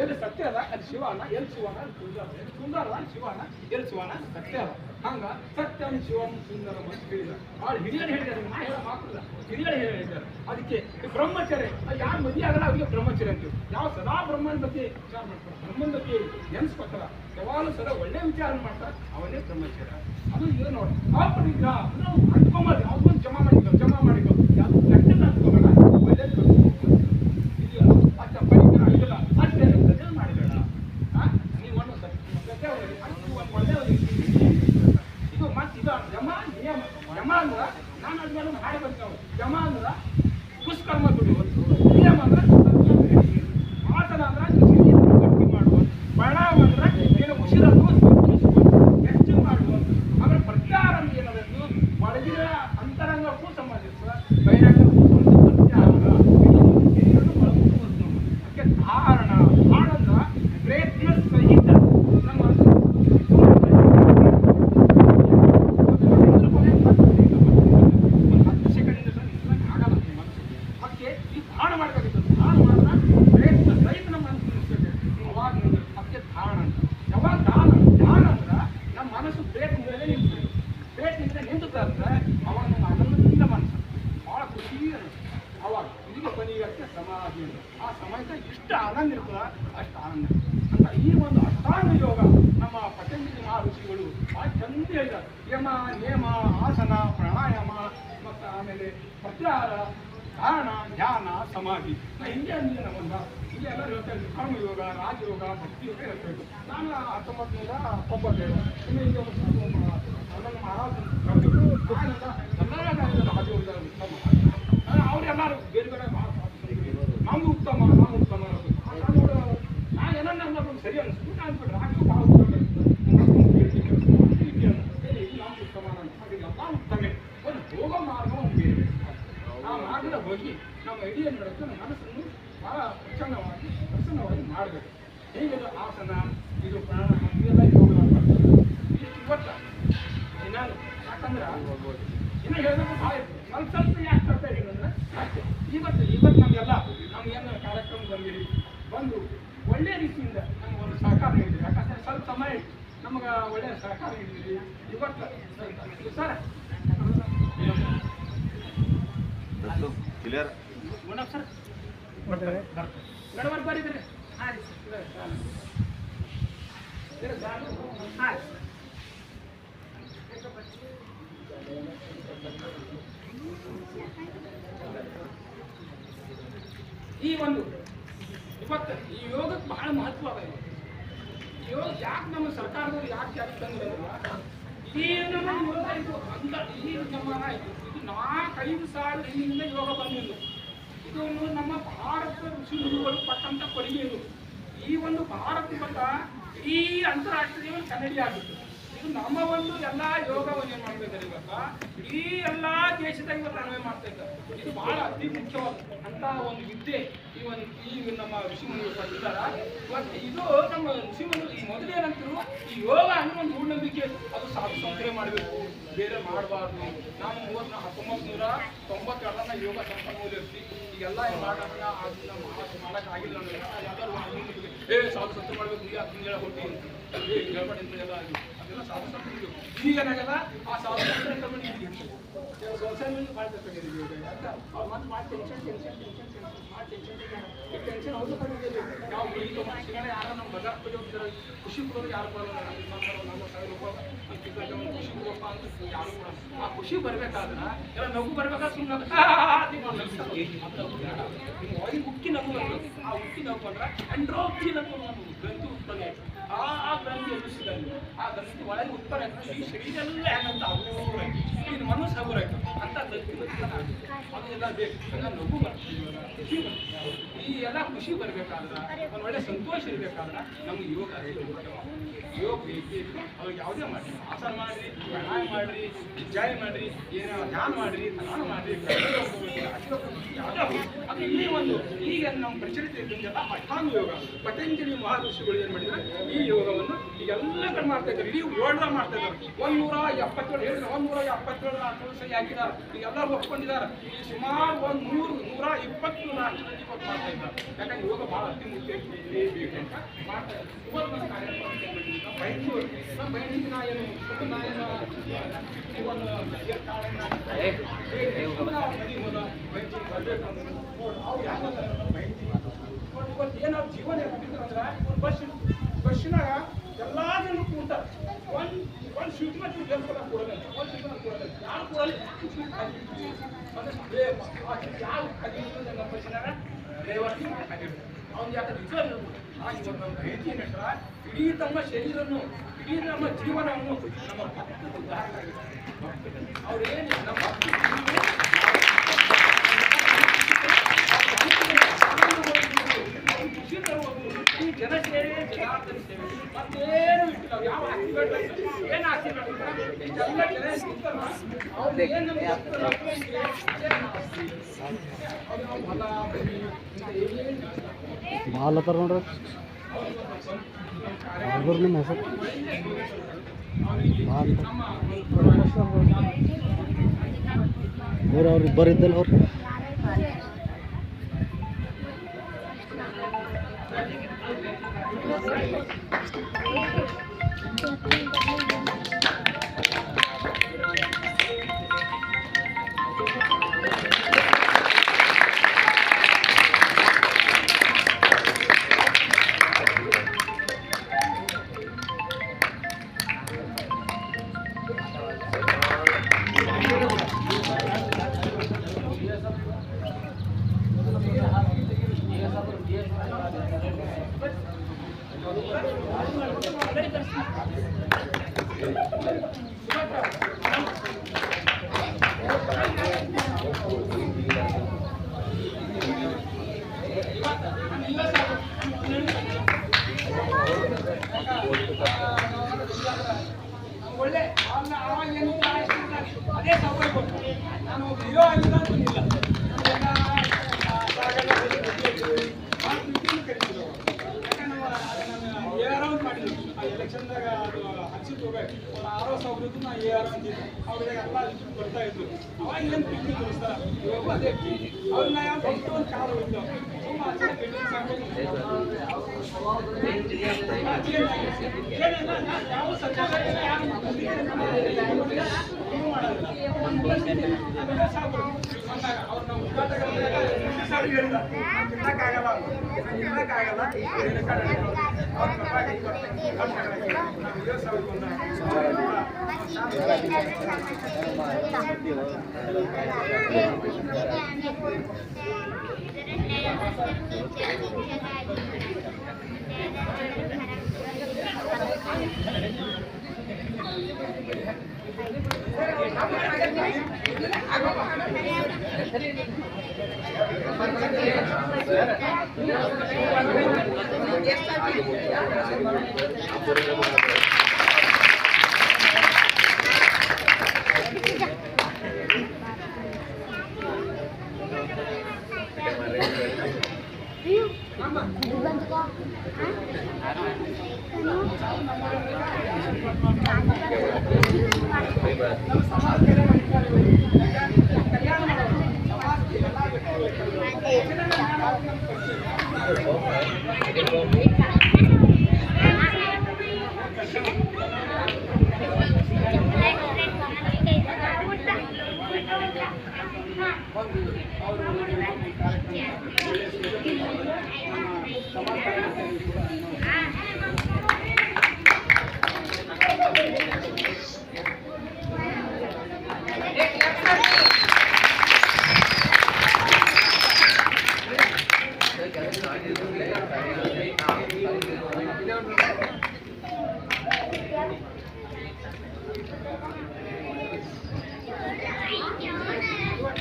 ಎಲ್ಲಿ ಸತ್ಯ ಅದ ಅಲ್ಲಿ ಶಿವನ ಎಲ್ಲಿ ಶಿವನ ಅಲ್ಲಿ ಸುಂದರ ಎಲ್ಲಿ ಸುಂದರ ಅದ ಶಿವನ ಎಲ್ಲಿ ಶಿವನ ಸತ್ಯ ಅದ ಹಂಗ ಸತ್ಯ ಶಿವಂ ಸುಂದರ ಅಂತ ಹೇಳಿದ್ದಾರೆ ಭಾಳ ಹಿರಿಯರು ಹೇಳಿದ್ದಾರೆ ನಾ ಹೇಳೋ ಮಾತಿಲ್ಲ ಹಿರಿಯರು ಹೇಳಿದ್ದಾರೆ ಅದಕ್ಕೆ ಬ್ರಹ್ಮಚರ್ಯ ಯಾರು ಮದುವೆ ಆಗಲ್ಲ ಅವರಿಗೆ ಬ್ರಹ್ಮಚರ್ಯ ಅಂತೀವಿ ಯಾವ ಸದಾ ಬ್ರಹ್ಮನ ಬಗ್ಗೆ ವಿಚಾರ ಮಾಡ್ತಾರೆ ಬ್ರಹ್ಮನ ಬಗ್ಗೆ ನೆನೆಸ್ಕೊತಾರ ಯಾವಾಗಲೂ ಸದಾ ಒಳ್ಳೆ ವಿಚಾರ ಮಾಡ್ತಾರೆ ಅವನೇ ಬ್ರಹ್ಮಚರ್ಯ ಅದು ಇದು ನೋಡಿ ಅಪರಿಗ್ರಹ ನಾವು ಅಂದ್ಕೊಂಬಾರಿ ಅವ್ರಿಗೊಂದು ಜಮಾ ಮಾಡಿಕೊ ಯಾವುದು ಕೆಟ್ಟದ್ದು ಅಂದ್ಕೋಬೇಡ ಒಳ್ಳೇದು ಇಲ್ಲ ಅಷ್ಟ ಪರಿಗ್ರಹ ಇಲ್ಲ ಅಷ್ಟೇ ಸಜಲ್ ಮಾಡಬೇಡ ನೀವು ಒಂದು ಸತ್ಯ ಒಳ್ಳೆ ಇದು ಮತ್ತೆ ಇದು ಜಮ ನಿಯಮ ಜಮ ಅಂದ್ರೆ ನಾನು ಅದ್ಮೇಲೆ ಹಾಡಿ ಬರ್ತಾವೆ ಜಮ ಅಂದ್ರೆ ದುಷ್ಕರ್ಮ ದುಡಿಯೋದು ನಿಯಮ ಅಂದ್ರೆ ಆಸನ ಅಂದ್ರೆ ಗಟ್ಟಿ ಮಾಡುವ ಪ್ರಣಾಮ ಅಂದ್ರೆ ಏನು ಉಸಿರನ್ನು ಹೆಚ್ಚು ಮಾಡುವ ಆಮೇಲೆ ಪ್ರತ್ಯಾಹಾರ ಏನದನ್ನು ಒಳಗಿನ ಅಂತರಂಗಕ್ಕೂ ಸಂಬಂಧಿಸುವ ಬಹಿರಂಗಕ್ಕೂ ಪ್ರತ್ಯಾಹಾರ ಅದಕ್ಕೆ ಧಾರಣ ಅಂದ್ರೆ ಪ್ರಯತ್ನ ಸಹಿತ ನಮ್ಮ ಸಮಾಧಿ ಆ ಸಮಯದಾಗ ಎಷ್ಟು ಆನಂದ ಇರ್ತದ ಅಷ್ಟು ಆನಂದ ಅಂತ ಈ ಒಂದು ಅಷ್ಟಾಂಗ ಯೋಗ ನಮ್ಮ ಪತಂಜಲಿ ಮಹರ್ಷಿಗಳು ಭಾಳ ಚಂದ ಹೇಳಿದ್ದಾರೆ ಯಮ ನಿಯಮ ಆಸನ ಪ್ರಾಣಾಯಾಮ ಮತ್ತು ಆಮೇಲೆ ಪ್ರತ್ಯಾಹಾರ ಧಾರಣ ಧ್ಯಾನ ಸಮಾಧಿ ಹಿಂಗೆ ಅಂದಿದೆ ನಮ್ಮಂದ ಇಲ್ಲಿ ಎಲ್ಲರೂ ಹೇಳ್ತಾರೆ ಕರ್ಮಯೋಗ ರಾಜಯೋಗ ಭಕ್ತಿ ಯೋಗ ಹೇಳ್ಬೇಕು ನಾನು 1997 ಇನ್ನು ಈಗ ನನ್ನ ಮಹಾರಾಜ ರಾಜಯೋಗ ಅವರೆಲ್ಲರೂ ಬೇರೆ ಬೇರೆ ನಮ್ದು ಉತ್ತಮ ನಾನು ಏನನ್ನ ಅನ್ನೋದು ಸರಿ ಅನಿಸ್ತು ನಾನು ರಾಜು ಭಾಳ ನಮ್ದು ಉತ್ತಮ ಎಲ್ಲ ಉತ್ತಮೆ ಒಂದು ಹೋಗ ಮಾರ್ಗ ಒಂದು ಬೇರೆ ಆ ಮಾರ್ಗದ ಹೋಗಿ ನಮ್ಮ ಇಡೀ ನಡೆದು ನಮ್ಮ ಮನಸ್ಸನ್ನು ಭಾಳ ಪ್ರಸನ್ನವಾಗಿ ಮಾಡಬೇಕು ಹೇಗಿದೆ ಆಸನ ಇದು ಪ್ರಾಣಾಯಾಮ ಇದೆಲ್ಲ ಯೋಗ ಇವತ್ತು ನಾನು ಯಾಕಂದ್ರೆ ಇನ್ನು ಹೇಳಬೇಕು ಭಾಳ ಸ್ವಲ್ಪ ಯಾಕೆ ಬರ್ತಾ ಇದ್ದೀವಿ ಅಂದ್ರೆ ಅಷ್ಟೇ ಇವತ್ತು ನಮಗೆಲ್ಲ ನಮಗೇನು ಕಾರ್ಯಕ್ರಮ ಬಂದಿರಿ ಬಂದು ಒಳ್ಳೆಯ ರೀತಿಯಿಂದ ನಮ್ಗೆ ಒಂದು ಸಹಕಾರ ನೀಡಿರಿ ಯಾಕಂದ್ರೆ ಸ್ವಲ್ಪ ಸಮಯ ನಮಗೆ ಒಳ್ಳೆಯ ಸಹಕಾರ ನೀಡಿರಿ ಇವತ್ತು ಸರ್ ಕ್ಲಿಯರ್ ಸರ್ ಗಡಬಡ್ ಬರೀದ್ರಿ ಹಾಂ ರೀ ಹಾಂ ಈ ಒಂದು ಇವತ್ತು ಈ ಯೋಗಕ್ಕೆ ಬಹಳ ಮಹತ್ವ ಅದ. ಯೋಗ ಯಾಕೆ ನಮ್ಮ ಸರ್ಕಾರದವರು ಯಾಕೆ ತಂದ್ರೆ ಈ ನಮ್ಮ ಯೋಗ ಇದು ಅಂತ ಈ ನಮ್ಮ ಇದು 4-5 ಸಾವಿರ ಹಿಂದಿನಿಂದ ಯೋಗ ಬಂದಿದ್ದು. ಇದು ನಮ್ಮ ಭಾರತ ಋಷಿ ಮುನಿಗಳು ಪಟ್ಟಂತ ಕೊಡುಗೆ ಇದು. ಈ ಒಂದು ಭಾರತ ಮತ ಈ ಅಂತಾರಾಷ್ಟ್ರೀಯ ಕನ್ನಡಿ ಆಗುತ್ತೆ. ಇದು ನಮ್ಮ ಒಂದು ಎಲ್ಲ ಯೋಗವನ್ನು ಏನು ಮಾಡ್ತಿದ್ದಾರೆ ಇವತ್ತು ಇಡೀ ಎಲ್ಲ ದೇಶದಾಗ ಇವತ್ತು ಅನ್ವಯ ಮಾಡ್ತಾ ಇದ್ದಾರೆ. ಇದು ಬಹಳ ಅತಿ ಮುಖ್ಯವಾದ ಅಂತ ಒಂದು ವಿದ್ಯೆ ಈ ನಮ್ಮ ಋಷಿಮುನಿಗಳು ಪಟ್ಟಿದ್ದಾರೆ. ಮತ್ತು ಇದು ನಮ್ಮ ಋಷಿಮುನಿಗಳು ಈ ಮೊದಲೇನಂತರು ಈ ಯೋಗ ಅನ್ನೋ ಒಂದು ಮೂಢನಂಬಿಕೆ ಅದು ಸಾಧು ಸಂಸ್ಥೆ ಮಾಡಬೇಕು, ಬೇರೆ ಮಾಡಬಾರ್ದು. ನಾವು 1992 ಯೋಗ ಸಂಪನ್ಮೂಲ ಇರ್ತೀವಿ. ಈಗೆಲ್ಲ ಏನು ಮಾಡೋಣ ಅದನ್ನ ಮಾಡೋಕ್ಕಾಗಿಲ್ಲ ಅಂದ್ರೆ ಎಲ್ಲರೂ ಸಾಧು ಸಂಸ್ಥೆ ಮಾಡಬೇಕು ಈಗ ಅದನ್ನೆಲ್ಲ ಹೊಟ್ಟೆ ಹೇಳ್ಬಾರ್ದು ಅಂತ ಎಲ್ಲ ಅದೆಲ್ಲ ಸಾಧು ಸಂಸ್ಥೆ ಈಗೇನಾಗಲ್ಲ ಆ ಸಾಧು ಸಂಸ್ಥೆ ಸೋಷಿಯಲ್ ಮೀಡಿಯಾ ಮಾಡ್ತಿರ್ತಾರೆ. ಅವ್ರು ಮತ್ತೆ ಮಾಡಿ ಟೆನ್ಷನ್ ಅವ್ರು ಕಂಡಿದ್ದೀವಿ. ಯಾವ ಈಗ ಮನುಷ್ಯಗಳೇ ಯಾರೋ ನಮ್ಮ ಬಜಾರ್ ಬಗ್ಗೆ ಹೋಗ್ತಾರೆ, ಖುಷಿ ಕೊಡೋದು ಯಾರು ಬರೋಲ್ಲ. ನಮ್ಮ ₹1,000 ಖುಷಿ ಕೊಡಪ್ಪ ಅಂತ ಯಾರು ಕೂಡ ಆ ಖುಷಿ ಬರ್ಬೇಕಾದ್ರೆ ಎಲ್ಲ ನಗು ಬರ್ಬೇಕಾದ್ರೆ ಸುಮ್ಮನೆ ಒಳಗೆ ಉಕ್ಕಿ ನಗು ಬರಬೇಕು. ಆ ಉಕ್ಕಿ ನಗು ಬಂದ್ರೆ ಅಂಡ್ರೋಕ್ಕಿ ನಗು ಗ್ರಂಥಿ ಉತ್ಪನ್ನ ಆಯ್ತು. ಆ ಗ್ರಂಥಿ ಎದುರಿಸಿದಲ್ಲಿ ಆ ಗ್ರಂಥಿ ಒಳಗೆ ಉತ್ಪನ್ನ ಆಯ್ತು. ಈ ಶರೀರೆಲ್ಲ ಹೆಂಗಂತ ಹಗುರ ಇದು ಮನಸ್ಸು ಹಗುರ ಆಯ್ತು ಅಂತ ಗ್ರಂಥಿ ಉತ್ಪನ್ನ ಆಗುತ್ತೆ. ಅದೆಲ್ಲ ಬೇಕು. ಎಲ್ಲ ನಗು ಬರ್ತದೆ, ಖುಷಿ ಬರ್ತದೆ. ಈ ಎಲ್ಲ ಖುಷಿ ಬರ್ಬೇಕಾದ್ರೆ ಒಂದು ಒಳ್ಳೆ ಸಂತೋಷ ಇರಬೇಕಾದ್ರೆ ನಮ್ಗೆ ಯೋಗ ಯೋಗ ಬೇಕು. ಅವ್ರಿಗೆ ಯಾವುದೇ ಮಾಡಿ ಆಸನ ಮಾಡಿರಿ, ಪ್ರಾಣಾಯಾಮ ಮಾಡಿರಿ, ವಿಜಯ ಮಾಡಿರಿ, ಏನೋ ಧ್ಯಾನ ಮಾಡಿರಿ, ಧ್ಯಾನ ಮಾಡಿರಿ, ಅದು ಇಲ್ಲಿ ಒಂದು ಈಗ ನಮ್ಮ ಪ್ರಚಲಿತ ಇದ್ದಂತೆಲ್ಲ ಅಷ್ಟಾಂಗ ಯೋಗ. ಪತಂಜಲಿ ಮಹರ್ಷಿಗಳು ಏನು ಮಾಡಿದ್ರೆ ಈ ಯೋಗವನ್ನು ಈಗೆಲ್ಲ ಕಡೆ ಮಾಡ್ತಾ ಇದ್ದಾರೆ. ಇಡೀ ವರ್ಲ್ಡ್ ಮಾಡ್ತಾ ಇದ್ದಾರೆ. 177 ಹೇಳಿದ್ರೆ 177 ಸಹಿ ಹಾಕಿದ್ದಾರೆ. ಈಗೆಲ್ಲರೂ ಒಪ್ಕೊಂಡಿದ್ದಾರೆ. ಈ ಸುಮಾರು 120 ರಾಷ್ಟ್ರದಲ್ಲಿ ಇವತ್ತು ಮಾಡ್ತಾ ಇದ್ದಾರೆ. ಯಾಕಂದ್ರೆ ಯೋಗ ಭಾಳ ಅತಿ ಮುಖ್ಯ ಬೇಕು ಅಂತ ಮಾಡ್ತಾ ಇದ್ದಾರೆ. ಇವತ್ತು ನಮ್ಮ ಕಾರ್ಯಕ್ರಮ ಬೈಂದೂರು ನಮ್ಮ ಬೈಂದಿಗೆ ನಾ ಏನು ಇವತ್ತು ಏನಾದ್ರು ಜೀವನ ಅಂದ್ರೆ ಬಸ್ಸಿನಾಗ ಎಲ್ಲ ಜನ ಕೂಡ್ತಾರೆ. ಒಂದು ಸೀಟ್ ಮೇಲೆ ಗೆಲ್ಕೊಳ ಕೊಡೋಲ್ಲ, ಒಂದು ಸೀಟ್ ಮೇಲೆ ಕೊಡೋಲ್ಲ, ಯಾರು ಕೊಡಲ್ಲ. ಯಾರು ಕಲಿಯುವುದು ನಮ್ಮ ಬಸ್ಸಿನಾಗ ಡ್ರೈವರ್ ಅವ್ನು ಯಾಕೆ ನಿಜ ನಮ್ಮ ಭೇಟಿ ನಟ ಇಡೀ ತಮ್ಮ ಶರೀರವನ್ನು ಇಡೀ ನಮ್ಮ ಜೀವನವನ್ನು ನಮ್ಮ ಭಕ್ತದ ಉದಾಹರಣೆ ಆಗಿದೆ. ಅವ್ರೇನು ನಮ್ಮ ಖುಷಿ ತರುವುದು ಈ ಜನಸೇವೆ ಜನಾರ್ದನ ಸೇವೆ ಮತ್ತೇನು ಇಟ್ಟಿಲ್ಲ. ಯಾವ ಆಕ್ಸಿಡೆಂಟ್ ಏನು ಆಕ್ಸಿಡೆಂಟ್ ಎಲ್ಲ ಜನ ಸಿಗ್ತಾರ ಅವ್ರು ಏನು ಭಾಳ ತರ ನೋಡ್ರಿ ಅವ್ರ ನಿಮ್ಮ ಹೆಸರು ಅವ್ರು ಇಬ್ಬರು ಇದ್ದಲ್ಲ ಅವ್ರು ಒಳ್ಳೆ ಅದೇ ತಗೋಬೇಕು. ನಾನು ಹೀರೋ ಆಗಿಲ್ಲ ಅಂತಿಲ್ಲ. AR ಮಾಡಿದ್ರು ಎಲೆಕ್ಷನ್ದಾಗ ಅದು ಹಂಚಿಟ್ಟು ಹೋಗ್ಬೇಕು. ಒಂದು 6,000 ನಾ AR ಅಂತಿದ್ದೆ. ಅವ್ರಿಗೆ ಎಲ್ಲ ಬರ್ತಾ ಇದ್ರು. ಅವಾಗ ಏನು ಪ್ರೀತಿ ತೋರಿಸ್ತಾರ ಇವಾಗ ಅದೇ ಪ್ರೀತಿ. ಅವ್ರನ್ನ ಯಾವ ಒಂದು ಕಾಲು ಇತ್ತು ಯಾವ ಸರ್ಕಾರ ಅವ್ರನ್ನ ಉದ್ಘಾಟನೆ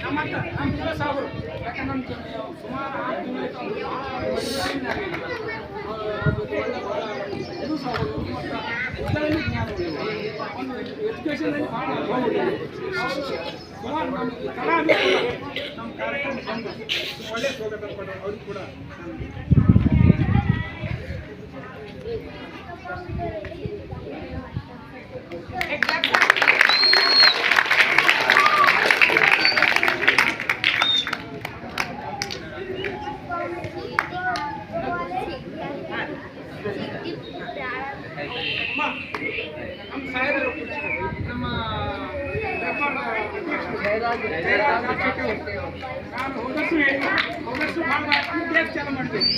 ನಮ್ಮ ಸಾವರು ಯಾಕಂದ್ರೆ ನಮ್ಮ ಸುಮಾರು 6 ಒಂದು ಎಜುಕೇಷನಲ್ಲಿ ಭಾಳ ಅನುಭವ ಇದೆ. ಸುಮಾರು ನಮಗೆ ನಮ್ಮ ಕಾರ್ಯಕ್ರಮ ಬಂದು ಒಳ್ಳೆಯ ಸ್ವಾಗತ ಕೊಟ್ಟರು. ಅವ್ರಿಗೆ ಕೂಡ ನಮ್ಮ ಸಾಹೇಬರು ನಮ್ಮ ನಾನು ಹೋದಷ್ಟು ಹೇಳಿ ಹೋದಷ್ಟು ಭಾಳ ಚಾಲು ಮಾಡ್ತೀನಿ.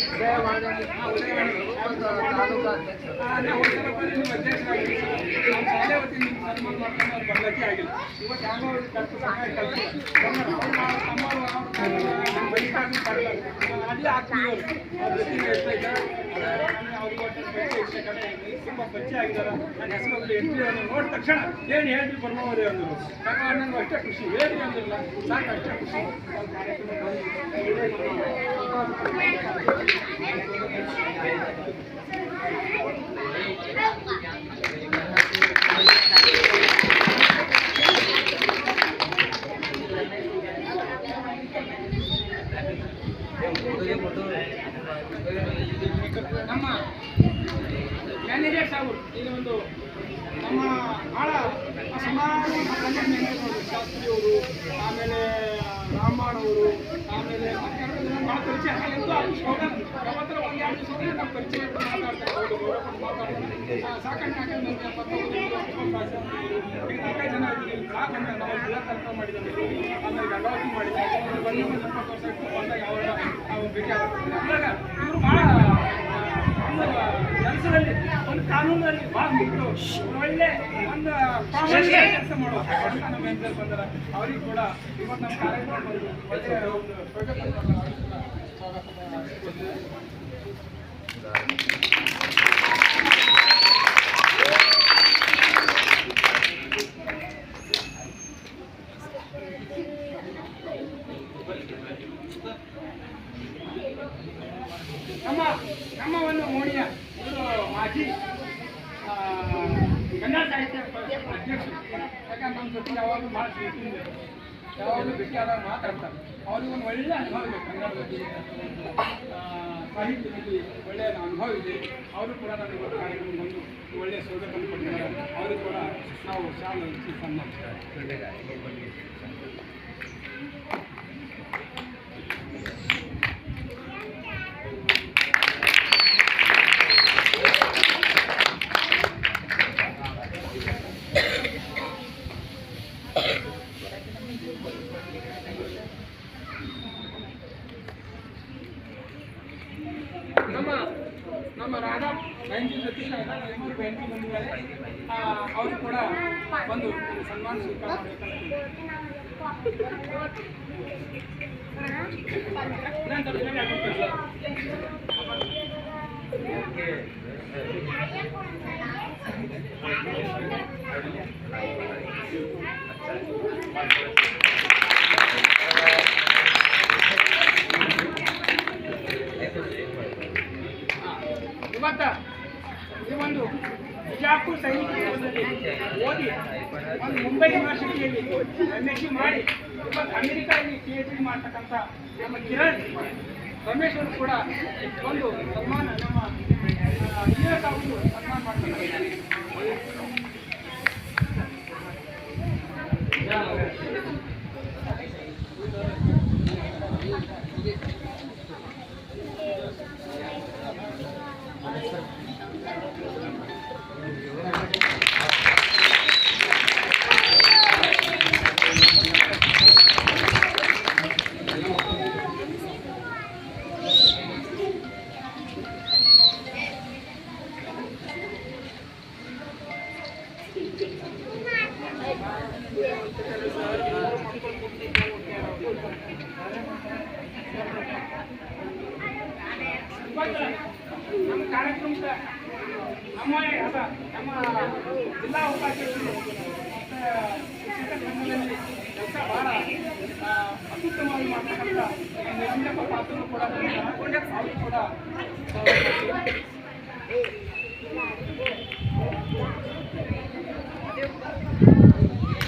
ಅಧ್ಯಕ್ಷರಾಗಿ ನಮ್ಮ ಶಾಲೆ ವತಿಯಿಂದ ಸನ್ಮಾನ ಮಾಡ್ಕೊಂಡು ಅವ್ರು ಬರ್ಲಿಕ್ಕೆ ಆಗಿಲ್ಲ. ಇವತ್ತು ಯಾವ ಕಲ್ತು ಸಹಾಯ ಕಲ್ತು ಅದೇ ಆತ್ಮೀಯವರು ಅವ್ರ ಜೊತೆ ಹೇಳ್ತಾ ಇದ್ದಾರೆ. ಅವ್ರಿಗೆ ಒಟ್ಟು ತುಂಬ ಪರಿಚಯ ಆಗಿದ್ದಾರೆ. ನನ್ನ ಹೆಸರಲ್ಲಿ ಎಂಟ್ರಿ ಅವ್ರನ್ನ ನೋಡಿದ ತಕ್ಷಣ ಏನು ಹೇಳ್ರಿ ಬರ್ಮೋದೇ ಅಂದರು. ಯಾಕಂದ್ರೆ ನನಗೆ ಅಷ್ಟೇ ಖುಷಿ, ಹೇಳ್ರಿ ಅಂದಿರಲ್ಲ ಸಾಕು, ಅಷ್ಟೇ ಖುಷಿ. ನಮ್ಮ ಮ್ಯಾನೇಜರ್ ಸಾಹೇಬರು ಈಗ ಒಂದು ನಮ್ಮ ಭಾಳ ಸುಮಾರು ಮ್ಯಾನೇಜರ್ ಶಾಸ್ತ್ರಿಯವರು, ಆಮೇಲೆ ರಾಮಣ್ಣವರು, ಆಮೇಲೆ ಭಾಳ ಪರಿಚಯ ಎಂದು ಯಾವತ್ತರ ಒಂದು 2 ದಿವಸ ನಮ್ಮ ಪರಿಚಯ ಮಾತಾಡ್ತಾರೆ. ಅವರು ಗೌರವ ಮಾತಾಡ್ತಾರೆ. ಸಾಕಂಡು ಹಾಕಂಡು 25 ಜನ ಇದ್ದೀವಿ. ಸಾಕಂದ್ರೆ ನಾವು ಜಿಲ್ಲಾ ತನಕ ಮಾಡಿದ್ದೀವಿ, ಆಮೇಲೆ ಗಂಗಾವತಿ ಮಾಡಿದ್ದೀವಿ. ಬಂದು 20 ವರ್ಷ ಬಂದಾಗ ಅವ್ರು ಭೇಟಿ ಆಗ್ತಾರೆ. ಅಂದಾಗ ಇವರು ಭಾಳ ಕೆಲಸದಲ್ಲಿ ಒಂದು ಕಾನೂನಲ್ಲಿ ಭಾಳ ಮುಟ್ಟು ಒಳ್ಳೆ ಒಂದು ಕೆಲಸ ಮಾಡೋದು ಅಂತ ನಮ್ಮ ಮೆಂಬರ್ ಬಂದಾರ. ಅವ್ರಿಗೆ ಕೂಡ ಇವತ್ತು ನಮ್ಮ ಕಾರ್ಯಕ್ರಮ ಬಂದು ಒಳ್ಳೆಯ ಒಂದು ನಮ್ಮ ಒಂದು ಮೋಣಿಯ ಇವರು ಮಾಜಿ ಕನ್ನಡ ಸಾಹಿತ್ಯ ಅಧ್ಯಕ್ಷರು. ಯಾಕಂದ್ರೆ ನಮ್ಮ ಜೊತೆ ಯಾವಾಗಲೂ ಭಾಳ ಪ್ರೀತಿಯಿಂದ ಯಾವಾಗಲೂ ಭೇಟಿಯಾದಾಗ ಮಾತಾಡ್ತಾರೆ. ಅವ್ರಿಗೆ ಒಂದು ಒಳ್ಳೆಯ ಅನುಭವ ಇದೆ, ಕನ್ನಡದಲ್ಲಿ ಸಾಹಿತ್ಯದಲ್ಲಿ ಒಳ್ಳೆಯ ಅನುಭವ ಇದೆ. ಅವರು ಕೂಡ ನನಗೆ ಒಂದು ಕಾರ್ಯಕ್ರಮ ಬಂದು ಒಳ್ಳೆಯ ಸೌಲಭ್ಯವನ್ನು ಕೊಟ್ಟಿದ್ದಾರೆ. ಅವರು ಕೂಡ ನಾವು ಶಾಲೆ ಸನ್ಮಾನ. ನಮ್ಮ ರಾಧಾ ಬ್ಯಾಂಕಿ ಜೊತೆ ಬ್ಯಾಂಕಿ ಬಂದಿದ್ದಾರೆ. ಅವರು ಕೂಡ ಒಂದು ಸನ್ಮಾನ ಸ್ವೀಕಾರ ಮಾಡಬೇಕಂತ ಇವತ್ತ ಈ ಒಂದು ಬಿಜಾಪುರ ಸೈನಿಕ ಓದಿ ಒಂದು ಮುಂಬೈ ಯೂನಿವರ್ಸಿಟಿಯಲ್ಲಿ MSc ಮಾಡಿ ಇವತ್ತು ಅಮೆರಿಕಾದಲ್ಲಿ PhD ಮಾಡ್ತಕ್ಕಂಥ ನಮ್ಮ ಕಿರಣ್ ರಮೇಶ್ ಅವರು ಕೂಡ ಒಂದು ಸನ್ಮಾನ ನಮ್ಮ ಇಂಜಿನಿಯರ್ ಸಾಹೇಬರು ಸನ್ಮಾನ ಮಾಡ್ತಾರೆ. ನಮ್ಮ ಕಾರ್ಯಕ್ರಮದ ನಮ್ಮೇ ಅದ ನಮ್ಮ ಜಿಲ್ಲಾ ಉಪಾಧ್ಯಕ್ಷರು ಶಿಕ್ಷಕ ಸಂಘದಲ್ಲಿ ಕೆಲಸ ಬಹಳ ಅತ್ಯುತ್ತಮವಾಗಿ ಮಾಡ್ತಕ್ಕಂಥ ನಿರಂಜಪ್ಪ ಪಾತ್ರ ಕೂಡ ಅವರು ಕೂಡ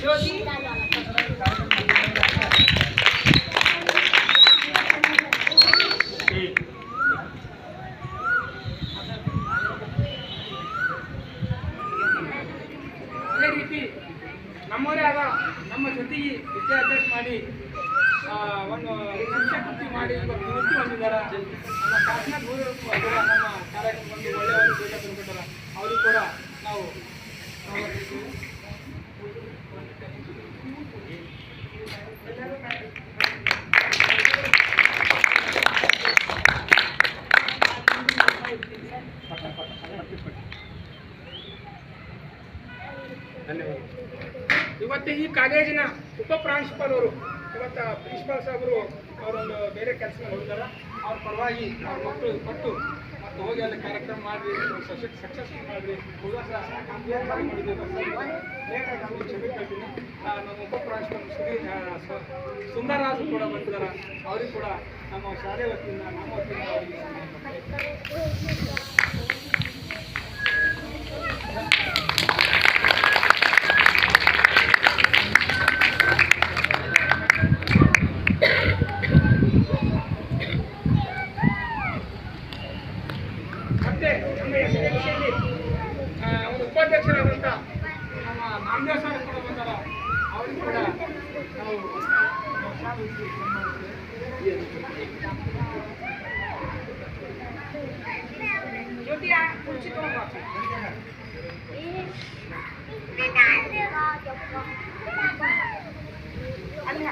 ಜ್ಯೋತಿ ಅದೇ ರೀತಿ ನಮ್ಮವರೇ ಆದ ನಮ್ಮ ಜೊತೆಗೆ ವಿದ್ಯಾಭ್ಯಾಸ ಮಾಡಿ ಒಂದು ಶಿಕ್ಷಕೃತಿ ಮಾಡಿ ಇವತ್ತು ನಿವೃತ್ತಿ ಹೊಂದಿದ್ದಾರೆ. ನಮ್ಮ ಕಾಶ್ಮೀರ ದೂರ ನಮ್ಮ ಕಾರ್ಯಕ್ರಮ ಒಂದು ಒಳ್ಳೆಯವರು ಬೇಗ ಬಂದ್ಬಿಟ್ಟಾರ. ಅವ್ರಿಗೆ ಕೂಡ ನಾವು ಇವತ್ತು ಈ ಕಾಲೇಜಿನ ಉಪ ಪ್ರಾಂಶುಪಾಲ್ ಅವರು ಇವತ್ತು ಪ್ರಿನ್ಸಿಪಾಲ್ ಸಾಹೇಬರು ಅವರೊಂದು ಬೇರೆ ಕೆಲಸ ಹೋಗಿದ್ದಾರೆ. ಅವ್ರ ಪರವಾಗಿ ಅವ್ರ ಮಕ್ಕಳು ಕೊಟ್ಟು ಮತ್ತು ಹೋಗಿ ಅಲ್ಲಿ ಕಾರ್ಯಕ್ರಮ ಮಾಡಿರಿ, ಸಕ್ಸಸ್ಫುಲ್ ಮಾಡಿರಿ. ಕ್ಷಮೆ ಕೇಳ್ತೀನಿ. ನಮ್ಮ ಉಪ ಪ್ರಾಂಶುಪಾಲ್ ಸುಂದರರಾಜು ಕೂಡ ಬಂದಿದ್ದಾರೆ. ಅವ್ರಿಗೆ ಕೂಡ ನಮ್ಮ ಶಾಲೆ ವತಿಯಿಂದ ನಮ್ಮ ವತಿಯಿಂದ ಅವರಿಗೆ ಮತ್ತೆ ನಮ್ಮ SSLCಯಲ್ಲಿ ಒಂದು ಉಪಾಧ್ಯಕ್ಷರಾದಂಥ ನಮ್ಮ ನಾಮದೇವ್ ಸರ್ ಕೂಡ ಬಂದಾರ. ಅವ್ರಿಗೆ ಕೂಡ ನಾವು ಜ್ಯೋತಿ ಕುರ್ಚಿ ತಗೊಂಡು ಅಲ್ಲಿ